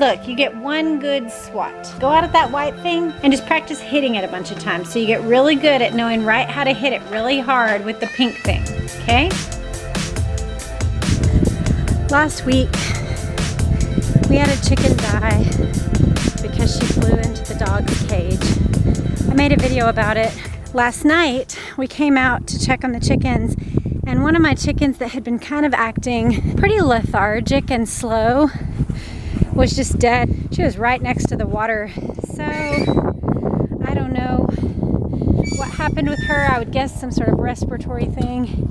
look, you get one good swat. Go out at that white thing and just practice hitting it a bunch of times so you get really good at knowing right how to hit it really hard with the pink thing, okay? Last week, we had a chicken die because she flew into the dog's cage. I made a video about it. Last night, we came out to check on the chickens, and one of my chickens that had been kind of acting pretty lethargic and slow was just dead. She was right next to the water. So, I don't know what happened with her. I would guess some sort of respiratory thing.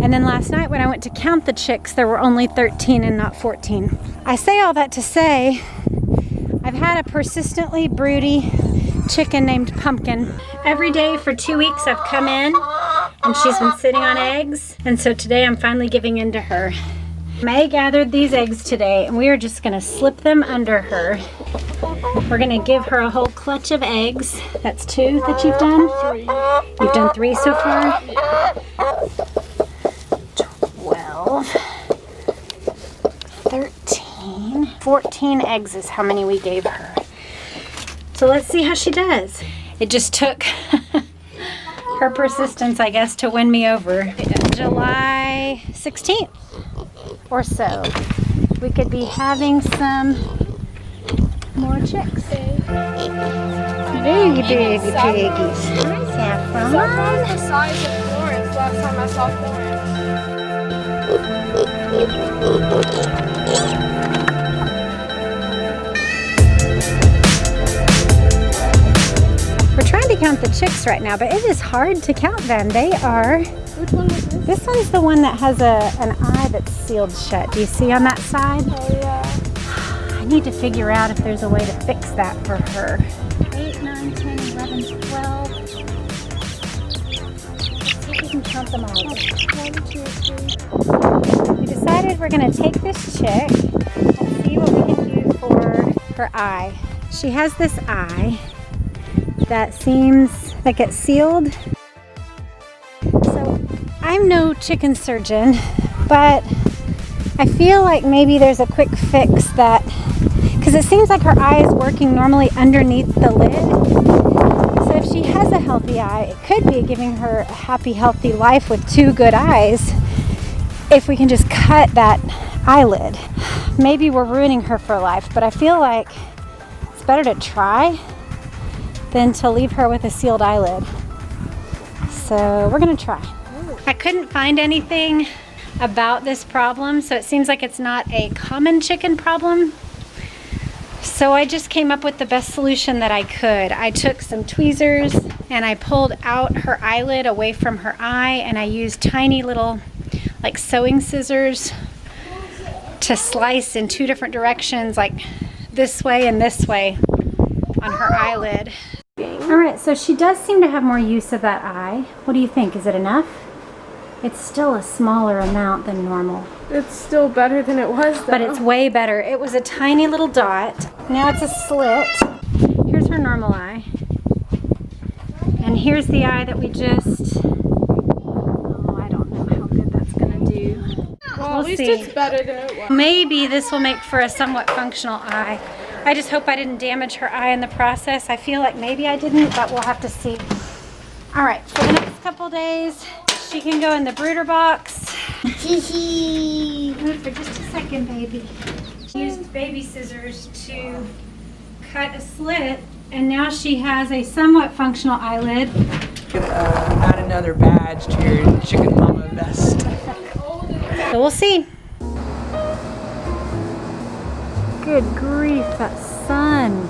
And then last night when I went to count the chicks, there were only 13 and not 14. I say all that to say, I've had a persistently broody chicken named Pumpkin. Every day for 2 weeks I've come in and she's been sitting on eggs, and so today I'm finally giving in to her. May gathered these eggs today and we are just gonna slip them under her. We're gonna give her a whole clutch of eggs. That's 2 that you've done? 3. You've done 3 so far? 12, 13, 14 eggs is how many we gave her. So let's see how she does. It just took her persistence, I guess, to win me over. July 16th or so, we could be having some more chicks. Big piggies. Hi, Saffron. Saffron's the size of Florence last time I saw Florence. We're trying to count the chicks right now, but it is hard to count them. They are... Which one was this? This one's the one that has an eye that's sealed shut. Do you see on that side? Oh, yeah. I need to figure out if there's a way to fix that for her. 8, 9, 10, 11, 12. Let's see if we can count them all. 1, 2, 3. We decided we're going to take this chick and see what we can do for her eye. She has this eye that seems like it's sealed. So I'm no chicken surgeon, but I feel like maybe there's a quick fix that, because it seems like her eye is working normally underneath the lid. So if she has a healthy eye, it could be giving her a happy, healthy life with 2 good eyes if we can just cut that eyelid. Maybe we're ruining her for life, but I feel like it's better to try than to leave her with a sealed eyelid. So we're gonna try. I couldn't find anything about this problem, so it seems like it's not a common chicken problem. So I just came up with the best solution that I could. I took some tweezers and I pulled out her eyelid away from her eye, and I used tiny little like sewing scissors to slice in 2 different directions, like this way and this way on her eyelid. Alright, so she does seem to have more use of that eye. What do you think? Is it enough? It's still a smaller amount than normal. It's still better than it was, though. But it's way better. It was a tiny little dot. Now it's a slit. Here's her normal eye. And here's the eye that we just... Oh, I don't know how good that's going to do. Well, at least see. it's better than it was. Maybe this will make for a somewhat functional eye. I just hope I didn't damage her eye in the process. I feel like maybe I didn't, but we'll have to see. All right, for the next couple days, she can go in the brooder box. Hold for just a second, baby. She used baby scissors to cut a slit, and now she has a somewhat functional eyelid. Add another badge to your chicken mama vest. So we'll see. Good grief, that sun.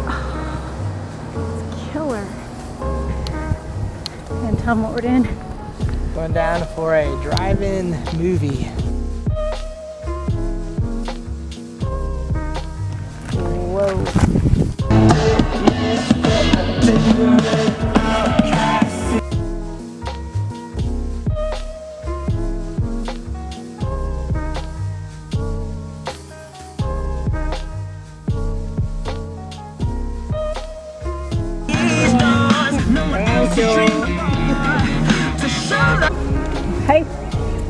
Oh, it's killer. And tell them what we're doing. Going down for a drive-in movie. Whoa. Hey,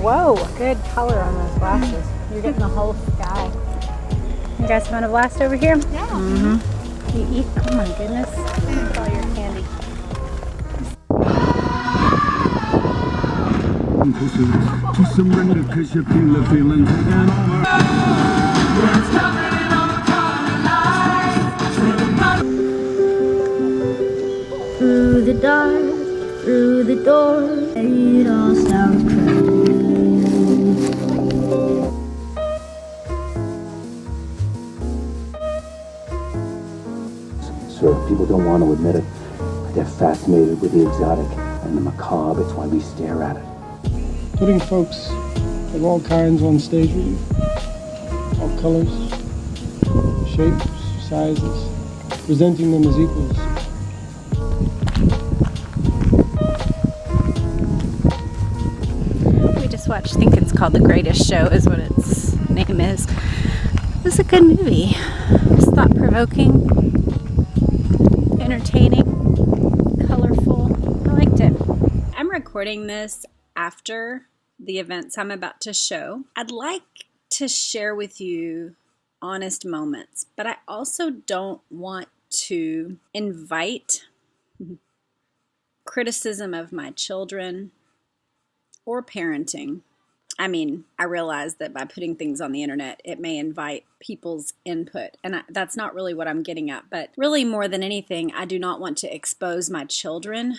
whoa, good color on those glasses. You're getting the whole sky. You guys having a blast over here? Yeah. Mm-hmm. You eat? Oh my goodness. It's all your candy. To surrender because you feel the feeling taking over. Through the dark, through the door, it all sounds crazy. Sir, people don't want to admit it, but they're fascinated with the exotic and the macabre. It's why we stare at it. Putting folks of all kinds on stage with you, all colors, shapes, sizes, presenting them as equals. We just watched, I think it's called The Greatest Show is what its name is. It was a good movie. It was thought-provoking, entertaining, colorful. I liked it. I'm recording this after the events I'm about to show. I'd like to share with you honest moments, but I also don't want to invite criticism of my children or parenting. I mean, I realize that by putting things on the internet, it may invite people's input, and that's not really what I'm getting at. But really, more than anything, I do not want to expose my children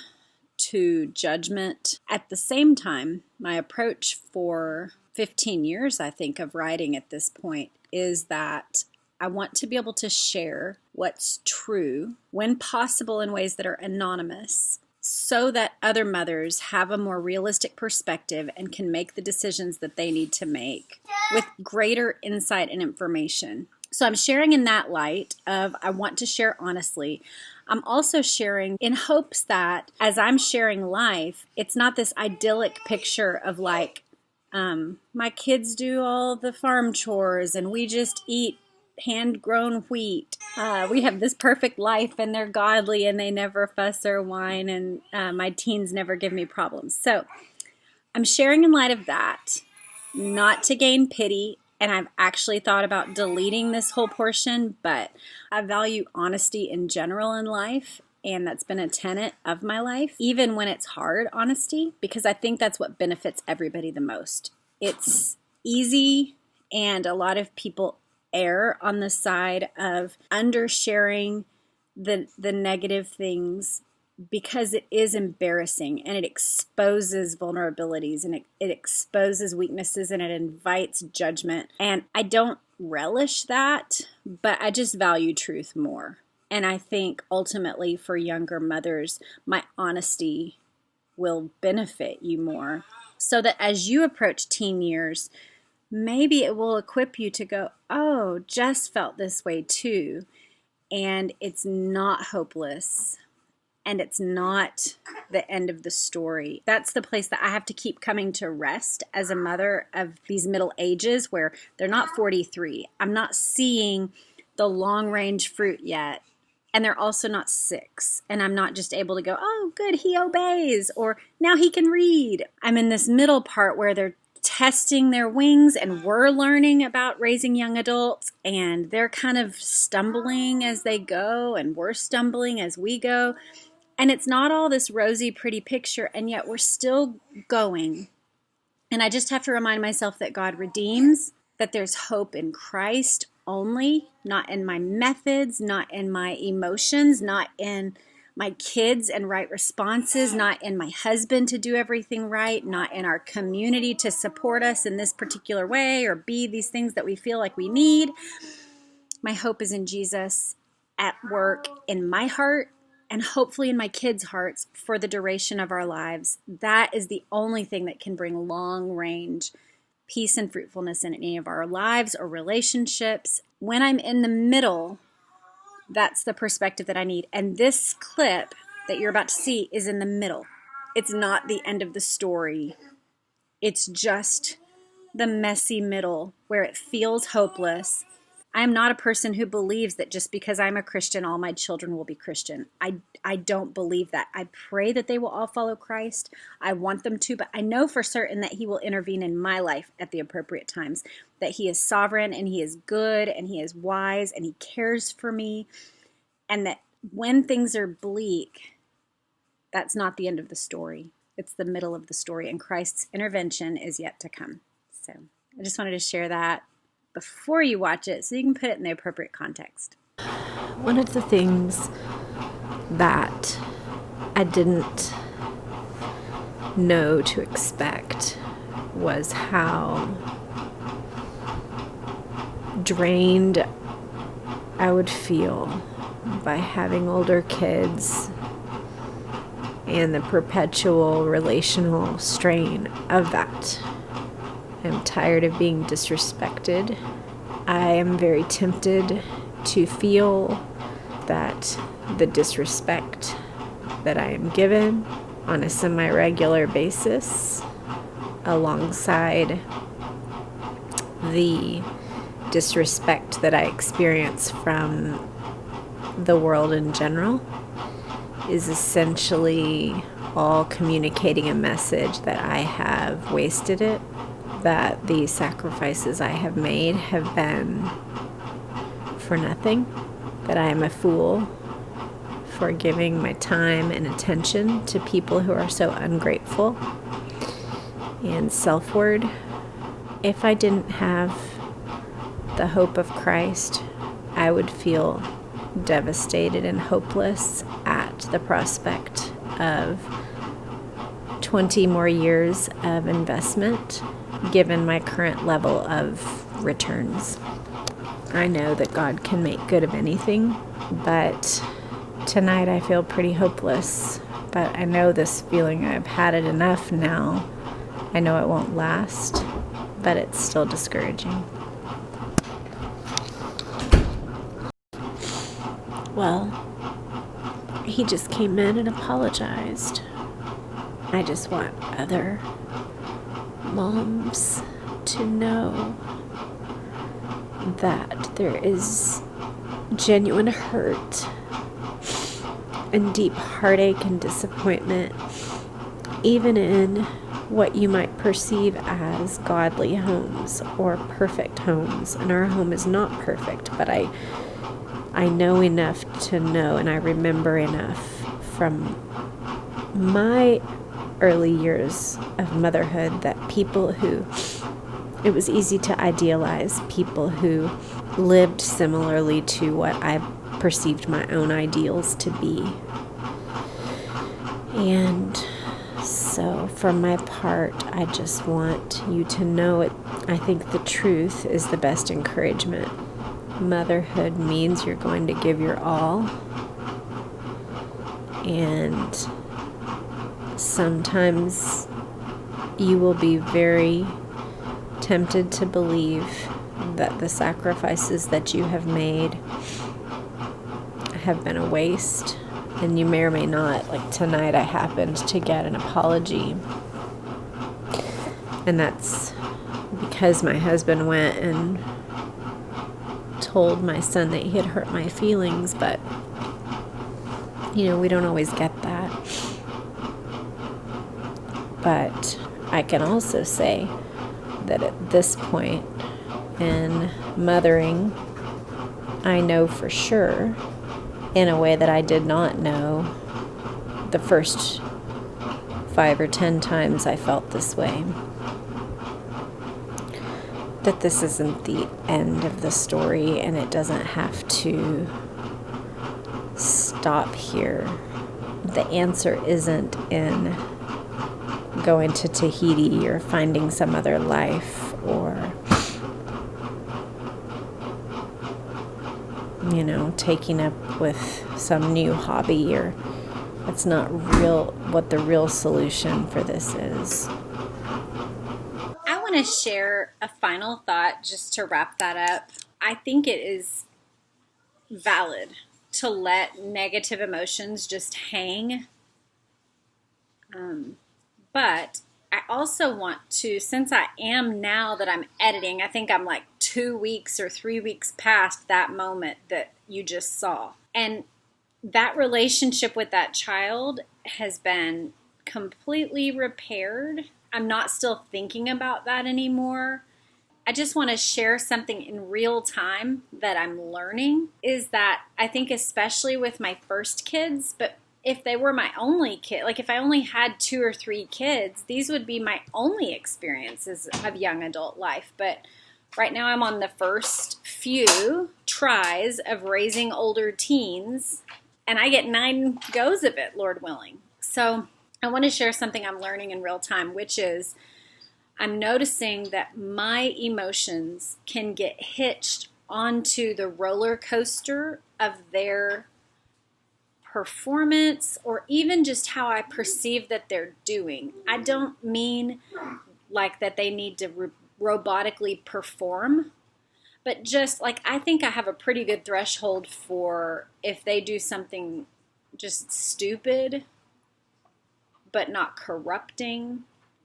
to judgment. At the same time, my approach for 15 years, I think, of writing at this point is that I want to be able to share what's true when possible in ways that are anonymous, so that other mothers have a more realistic perspective and can make the decisions that they need to make with greater insight and information. So I'm sharing in that light of I want to share honestly. I'm also sharing in hopes that as I'm sharing life, it's not this idyllic picture of like, my kids do all the farm chores and we just eat hand-grown wheat. We have this perfect life and they're godly and they never fuss or whine and my teens never give me problems. So I'm sharing in light of that, not to gain pity, and I've actually thought about deleting this whole portion, but I value honesty in general in life, and that's been a tenet of my life, even when it's hard honesty, because I think that's what benefits everybody the most. It's easy, and a lot of people err on the side of undersharing the negative things because it is embarrassing and it exposes vulnerabilities and it exposes weaknesses and it invites judgment. And I don't relish that, but I just value truth more. And I think ultimately for younger mothers, my honesty will benefit you more, so that as you approach teen years, maybe it will equip you to go, oh, Jess felt this way too. And it's not hopeless. And it's not the end of the story. That's the place that I have to keep coming to rest as a mother of these middle ages where they're not 43. I'm not seeing the long range fruit yet. And they're also not 6. And I'm not just able to go, oh, good, he obeys. Or now he can read. I'm in this middle part where they're testing their wings and we're learning about raising young adults. And they're kind of stumbling as they go. And we're stumbling as we go. And it's not all this rosy, pretty picture, and yet we're still going. And I just have to remind myself that God redeems, that there's hope in Christ only, not in my methods, not in my emotions, not in my kids and right responses, not in my husband to do everything right, not in our community to support us in this particular way or be these things that we feel like we need. My hope is in Jesus at work in my heart, and hopefully in my kids' hearts for the duration of our lives. That is the only thing that can bring long-range peace and fruitfulness in any of our lives or relationships. When I'm in the middle, that's the perspective that I need. And this clip that you're about to see is in the middle. It's not the end of the story. It's just the messy middle where it feels hopeless. I am not a person who believes that just because I'm a Christian, all my children will be Christian. I don't believe that. I pray that they will all follow Christ. I want them to, but I know for certain that he will intervene in my life at the appropriate times, that he is sovereign and he is good and he is wise and he cares for me, and that when things are bleak, that's not the end of the story. It's the middle of the story, and Christ's intervention is yet to come. So I just wanted to share that before you watch it so you can put it in the appropriate context. One of the things that I didn't know to expect was how drained I would feel by having older kids and the perpetual relational strain of that. I'm tired of being disrespected. I am very tempted to feel that the disrespect that I am given on a semi-regular basis, alongside the disrespect that I experience from the world in general, is essentially all communicating a message that I have wasted it, that the sacrifices I have made have been for nothing, that I am a fool for giving my time and attention to people who are so ungrateful and self-ward. If I didn't have the hope of Christ, I would feel devastated and hopeless at the prospect of 20 more years of investment given my current level of returns. I know that God can make good of anything, but tonight I feel pretty hopeless. But I know this feeling, I've had it enough now. I know it won't last, but it's still discouraging. Well, he just came in and apologized. I just want other moms to know that there is genuine hurt and deep heartache and disappointment, even in what you might perceive as godly homes or perfect homes. And our home is not perfect, but I know enough to know, and I remember enough from my early years of motherhood that it was easy to idealize people who lived similarly to what I perceived my own ideals to be. And so for my part, I just want you to know it. I think the truth is the best encouragement. Motherhood means you're going to give your all, and sometimes you will be very tempted to believe that the sacrifices that you have made have been a waste, and you may or may not. Like tonight, I happened to get an apology, and that's because my husband went and told my son that he had hurt my feelings, but we don't always get that. But I can also say that at this point in mothering, I know for sure, in a way that I did not know the first 5 or 10 times I felt this way, that this isn't the end of the story, and it doesn't have to stop here. The answer isn't in going to Tahiti or finding some other life or taking up with some new hobby, or that's not what the real solution for this is. I want to share a final thought just to wrap that up. I think it is valid to let negative emotions just hang. But I also want to, since I am, now that I'm editing, I think I'm like 2 weeks or 3 weeks past that moment that you just saw. And that relationship with that child has been completely repaired. I'm not still thinking about that anymore. I just want to share something in real time that I'm learning, is that I think especially with my first kids, but if they were my only kid, like if I only had 2 or 3 kids, these would be my only experiences of young adult life. But right now I'm on the first few tries of raising older teens, and I get 9 goes of it, Lord willing. So I want to share something I'm learning in real time, which is I'm noticing that my emotions can get hitched onto the roller coaster of their performance, or even just how I perceive that they're doing. I don't mean like that they need to robotically perform, but just like I think I have a pretty good threshold for if they do something just stupid but not corrupting,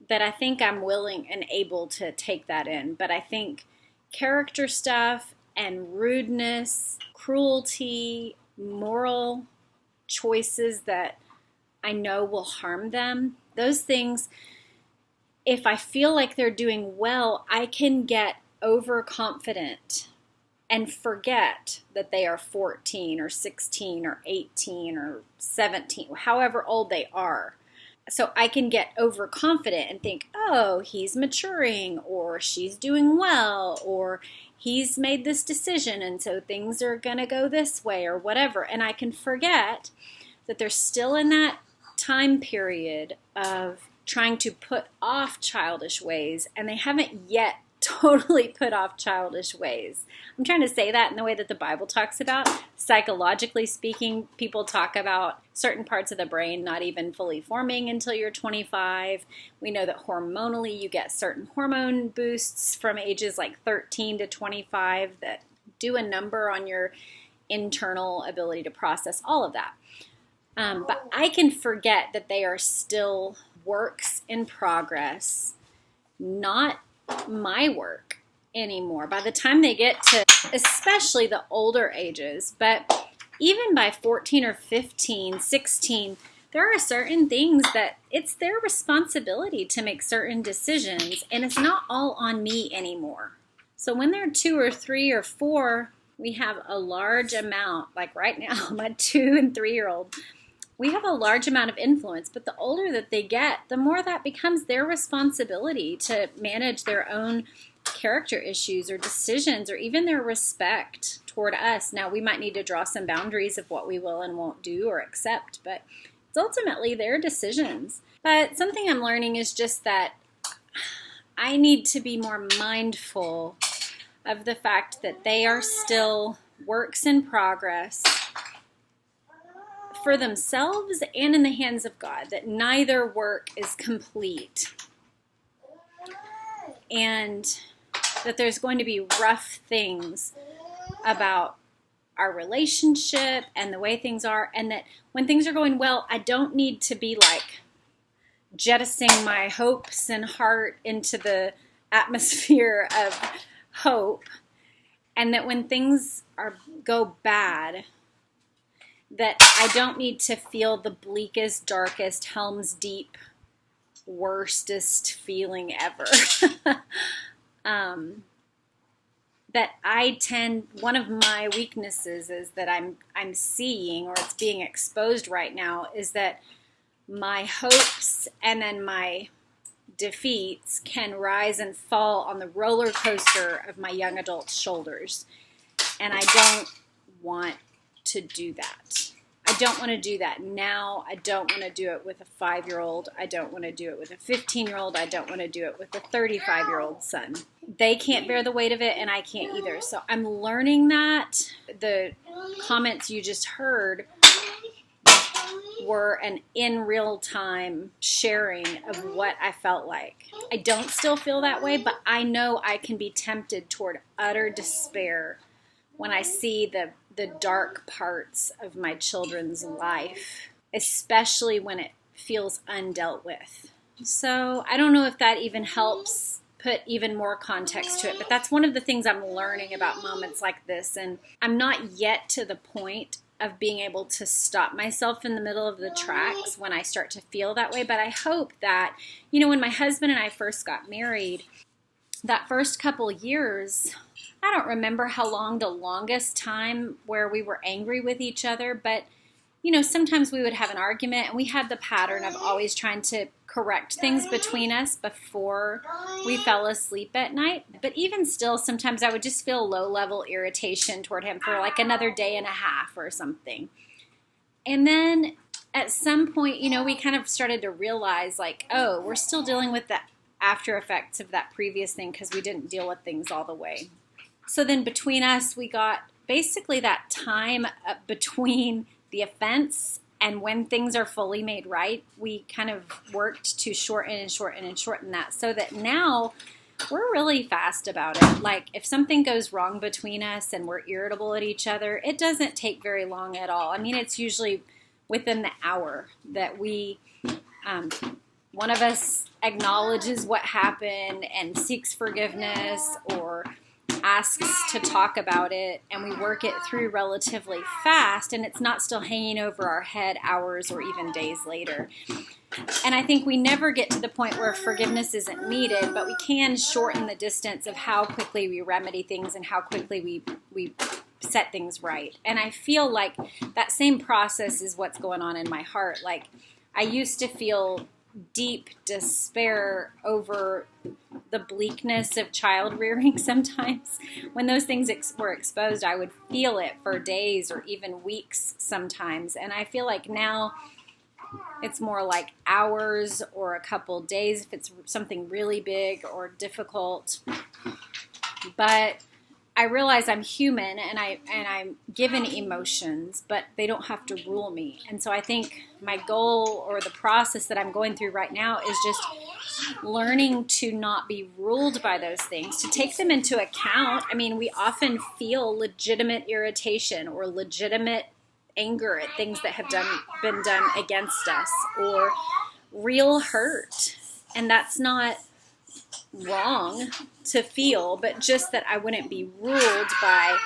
that I think I'm willing and able to take that in. But I think character stuff and rudeness, cruelty, moral choices that I know will harm them, those things, if I feel like they're doing well, I can get overconfident and forget that they are 14 or 16 or 18 or 17, however old they are. So I can get overconfident and think, oh, he's maturing, or she's doing well, or he's made this decision and so things are going to go this way or whatever. And I can forget that they're still in that time period of trying to put off childish ways, and they haven't yet totally put off childish ways. I'm trying to say that in the way that the Bible talks about. Psychologically speaking, people talk about certain parts of the brain not even fully forming until you're 25. We know that hormonally you get certain hormone boosts from ages like 13 to 25 that do a number on your internal ability to process all of that. But I can forget that they are still works in progress, not my work anymore. By the time they get to especially the older ages, but even by 14 or 15, 16, there are certain things that it's their responsibility to make certain decisions, and it's not all on me anymore. So when they're 2 or 3 or 4, we have a large amount, like right now, my 2 and 3-year-old, we have a large amount of influence, but the older that they get, the more that becomes their responsibility to manage their own character issues or decisions, or even their respect toward us. Now, we might need to draw some boundaries of what we will and won't do or accept, but it's ultimately their decisions. But something I'm learning is just that I need to be more mindful of the fact that they are still works in progress for themselves and in the hands of God, that neither work is complete, and that there's going to be rough things about our relationship and the way things are, and that when things are going well, I don't need to be like jettisoning my hopes and heart into the atmosphere of hope, and that when things go bad, that I don't need to feel the bleakest, darkest, Helm's Deep, worstest feeling ever. That one of my weaknesses is that I'm seeing, or it's being exposed right now, is that my hopes and then my defeats can rise and fall on the roller coaster of my young adult shoulders. And I don't want to do that. I don't want to do that now. I don't want to do it with a 5-year-old. I don't want to do it with a 15-year-old. I don't want to do it with a 35-year-old son. They can't bear the weight of it, and I can't either. So I'm learning that. The comments you just heard were an in real time sharing of what I felt like. I don't still feel that way, but I know I can be tempted toward utter despair when I see the dark parts of my children's life, especially when it feels undealt with. So I don't know if that even helps put even more context to it. But that's one of the things I'm learning about moments like this. And I'm not yet to the point of being able to stop myself in the middle of the tracks when I start to feel that way. But I hope that, you know, when my husband and I first got married, that first couple years, I don't remember how long the longest time where we were angry with each other, but you know, sometimes we would have an argument, and we had the pattern of always trying to correct things between us before we fell asleep at night. But even still, sometimes I would just feel low-level irritation toward him for like another day and a half or something. And then at some point, you know, we kind of started to realize like, oh, we're still dealing with the after effects of that previous thing because we didn't deal with things all the way. So then between us, we got basically that time between the offense and when things are fully made right, we kind of worked to shorten and shorten and shorten that, so that now we're really fast about it. Like if something goes wrong between us and we're irritable at each other, it doesn't take very long at all. I mean, it's usually within the hour that we, one of us acknowledges what happened and seeks forgiveness or asks to talk about it, and we work it through relatively fast, and it's not still hanging over our head hours or even days later. And I think we never get to the point where forgiveness isn't needed, but we can shorten the distance of how quickly we remedy things and how quickly we set things right. And I feel like that same process is what's going on in my heart. Like I used to feel deep despair over the bleakness of child rearing sometimes. When those things were exposed, I would feel it for days or even weeks sometimes. And I feel like now it's more like hours or a couple days if it's something really big or difficult. But I realize I'm human and I'm given emotions, but they don't have to rule me. And so I think my goal or the process that I'm going through right now is just learning to not be ruled by those things, to take them into account. I mean, we often feel legitimate irritation or legitimate anger at things that have been done against us, or real hurt. And that's not wrong to feel, but just that I wouldn't be ruled by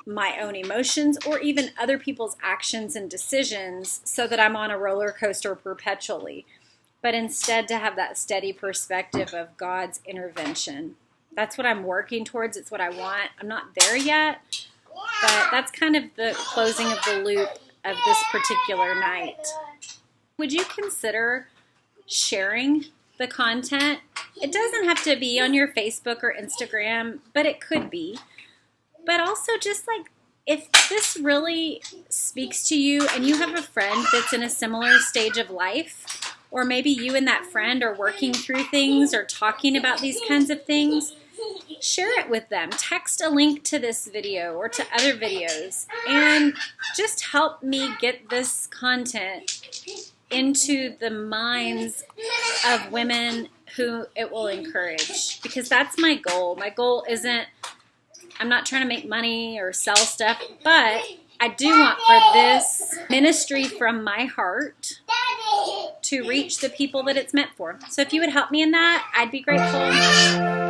my own emotions or even other people's actions and decisions so that I'm on a roller coaster perpetually, but instead to have that steady perspective of God's intervention. That's what I'm working towards. It's what I want. I'm not there yet, but that's kind of the closing of the loop of this particular night. Would you consider sharing the content? It doesn't have to be on your Facebook or Instagram, but it could be. But also just like, if this really speaks to you and you have a friend that's in a similar stage of life, or maybe you and that friend are working through things or talking about these kinds of things, share it with them. Text a link to this video or to other videos and just help me get this content into the minds of women who it will encourage, because that's my goal. My goal isn't, I'm not trying to make money or sell stuff, but I do want for this ministry from my heart to reach the people that it's meant for. So if you would help me in that, I'd be grateful.